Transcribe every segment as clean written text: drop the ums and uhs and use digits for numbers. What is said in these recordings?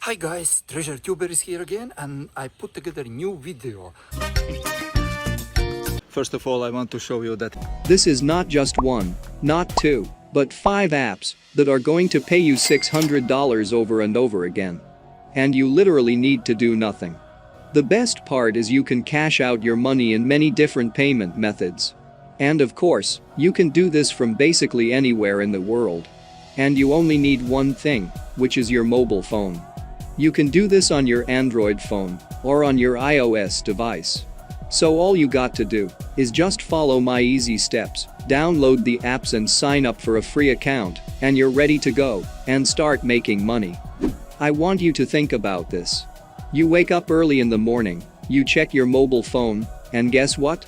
Hi guys, Treasure Tuber is here again and I put together a new video. First of all, I want to show you that this is not just one, not two, but 5 apps that are going to pay you $600 over and over again. And you literally need to do nothing. The best part is you can cash out your money in many different payment methods. And of course, you can do this from basically anywhere in the world. And you only need one thing, which is your mobile phone. You can do this on your Android phone or on your iOS device. So all you got to do is just follow my easy steps, download the apps and sign up for a free account, and you're ready to go and start making money. I want you to think about this. You wake up early in the morning, you check your mobile phone, and guess what?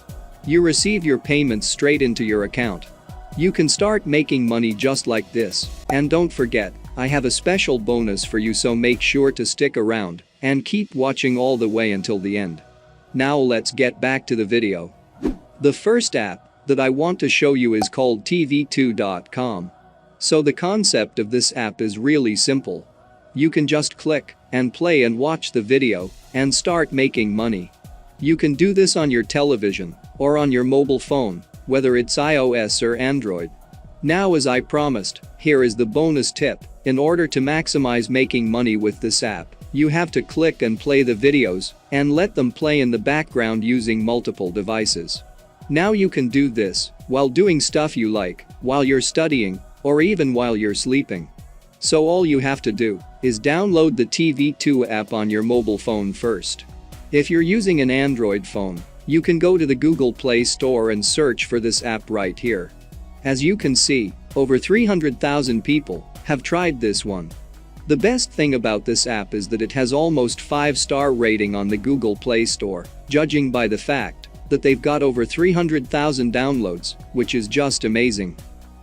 You receive your payments straight into your account. You can start making money just like this, and don't forget, I have a special bonus for you, so make sure to stick around and keep watching all the way until the end. Now let's get back to the video. The first app that I want to show you is called TV2.com. So the concept of this app is really simple. You can just click and play and watch the video and start making money. You can do this on your television or on your mobile phone, whether it's iOS or Android. Now, as I promised, here is the bonus tip. In order to maximize making money with this app, you have to click and play the videos and let them play in the background using multiple devices. Now you can do this while doing stuff you like, while you're studying, or even while you're sleeping. So all you have to do is download the TV2 app on your mobile phone first. If you're using an Android phone, you can go to the Google Play Store and search for this app right here. As you can see, over 300,000 people have tried this one. The best thing about this app is that it has almost 5-star rating on the Google Play Store, judging by the fact that they've got over 300,000 downloads, which is just amazing.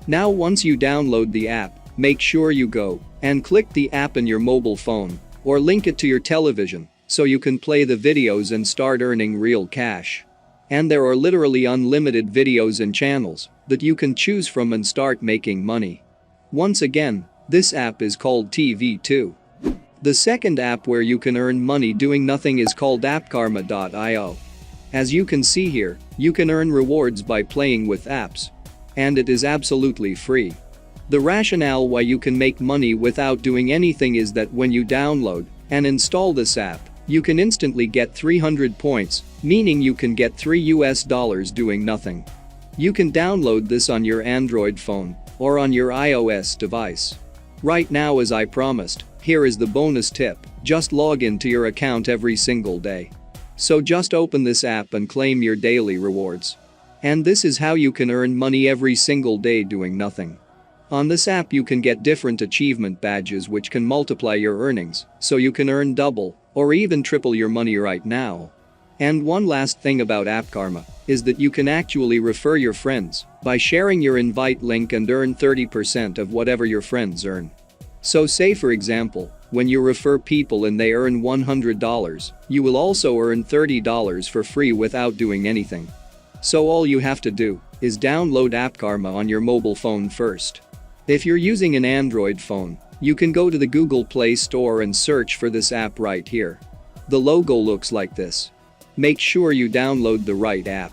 Now once you download the app, make sure you go and click the app in your mobile phone or link it to your television so you can play the videos and start earning real cash. And there are literally unlimited videos and channels that you can choose from and start making money. Once again, this app is called TV2. The second app where you can earn money doing nothing is called appkarma.io. As you can see here, you can earn rewards by playing with apps. And it is absolutely free. The rationale why you can make money without doing anything is that when you download and install this app, you can instantly get 300 points, meaning you can get $3 doing nothing. You can download this on your Android phone or on your iOS device. Right now, as I promised, here is the bonus tip: just log into your account every single day. So just open this app and claim your daily rewards. And this is how you can earn money every single day doing nothing. On this app you can get different achievement badges which can multiply your earnings, so you can earn double or even triple your money right now. And one last thing about AppKarma is that you can actually refer your friends by sharing your invite link and earn 30% of whatever your friends earn. So say for example, when you refer people and they earn $100, you will also earn $30 for free without doing anything. So all you have to do is download AppKarma on your mobile phone first. If you're using an Android phone, you can go to the Google Play Store and search for this app right here. The logo looks like this. Make sure you download the right app.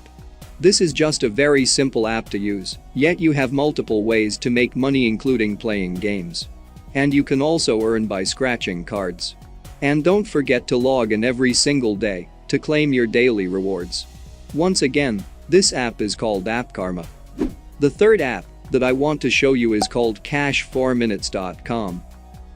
This is just a very simple app to use, yet you have multiple ways to make money including playing games. And you can also earn by scratching cards. And don't forget to log in every single day to claim your daily rewards. Once again, this app is called AppKarma. The third app that I want to show you is called cash4minutes.com.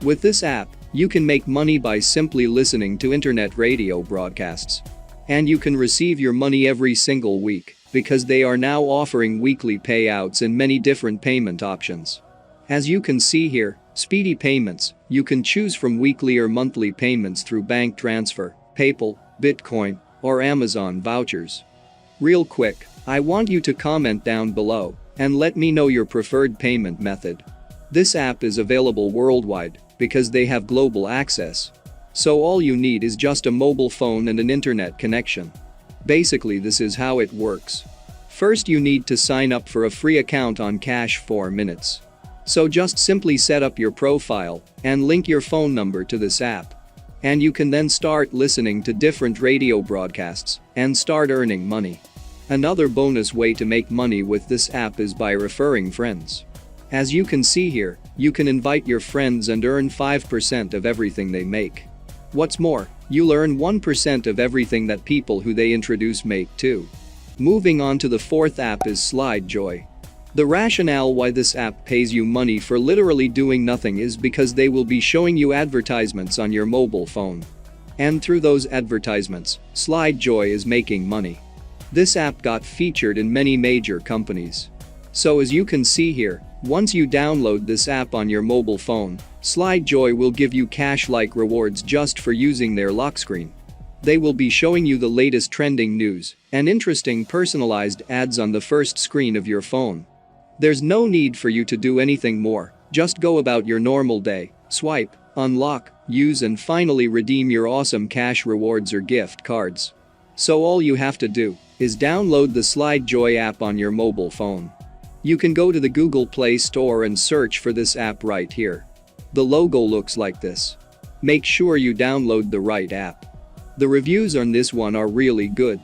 With this app, you can make money by simply listening to internet radio broadcasts. And you can receive your money every single week because they are now offering weekly payouts and many different payment options. As you can see here, speedy payments, you can choose from weekly or monthly payments through bank transfer, PayPal, Bitcoin, or Amazon vouchers. Real quick, I want you to comment down below and let me know your preferred payment method. This app is available worldwide because they have global access. So all you need is just a mobile phone and an internet connection. Basically, this is how it works. First, you need to sign up for a free account on Cash4Minutes. So just simply set up your profile and link your phone number to this app. And you can then start listening to different radio broadcasts and start earning money. Another bonus way to make money with this app is by referring friends. As you can see here, you can invite your friends and earn 5% of everything they make. What's more, you'll earn 1% of everything that people who they introduce make too. Moving on to the fourth app is SlideJoy. The rationale why this app pays you money for literally doing nothing is because they will be showing you advertisements on your mobile phone. And through those advertisements, SlideJoy is making money. This app got featured in many major companies. So as you can see here, once you download this app on your mobile phone, SlideJoy will give you cash-like rewards just for using their lock screen. They will be showing you the latest trending news and interesting personalized ads on the first screen of your phone. There's no need for you to do anything more, just go about your normal day, swipe, unlock, use and finally redeem your awesome cash rewards or gift cards. So all you have to do is download the SlideJoy app on your mobile phone. You can go to the Google Play Store and search for this app right here. The logo looks like this. Make sure you download the right app. The reviews on this one are really good.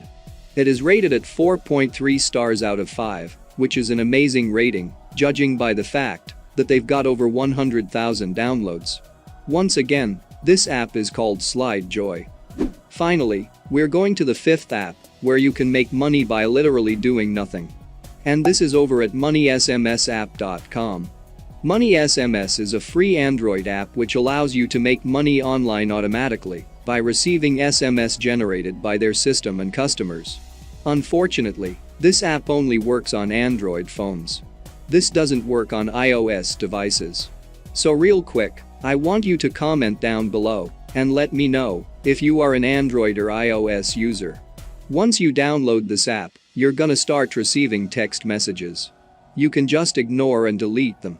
It is rated at 4.3 stars out of 5, which is an amazing rating, judging by the fact that they've got over 100,000 downloads. Once again, this app is called SlideJoy. Finally, we're going to the fifth app, where you can make money by literally doing nothing. And this is over at moneysmsapp.com. MoneySMS is a free Android app which allows you to make money online automatically by receiving SMS generated by their system and customers. Unfortunately, this app only works on Android phones. This doesn't work on iOS devices. So real quick, I want you to comment down below and let me know if you are an Android or iOS user. Once you download this app, you're gonna start receiving text messages. You can just ignore and delete them.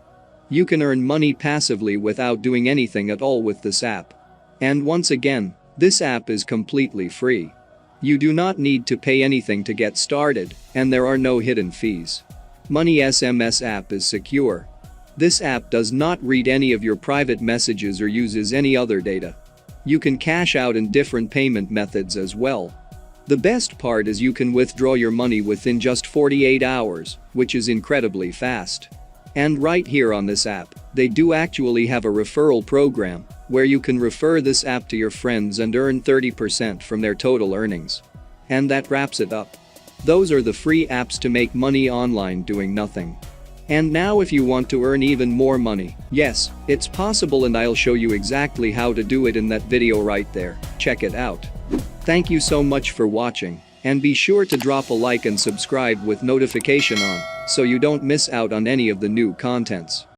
You can earn money passively without doing anything at all with this app. And once again, this app is completely free. You do not need to pay anything to get started, and there are no hidden fees. MoneySMS app is secure. This app does not read any of your private messages or uses any other data. You can cash out in different payment methods as well. The best part is you can withdraw your money within just 48 hours, which is incredibly fast. And right here on this app, they do actually have a referral program where you can refer this app to your friends and earn 30% from their total earnings. And that wraps it up. Those are the free apps to make money online doing nothing. And now if you want to earn even more money, yes, it's possible and I'll show you exactly how to do it in that video right there. Check it out. Thank you so much for watching, and be sure to drop a like and subscribe with notification on so you don't miss out on any of the new contents.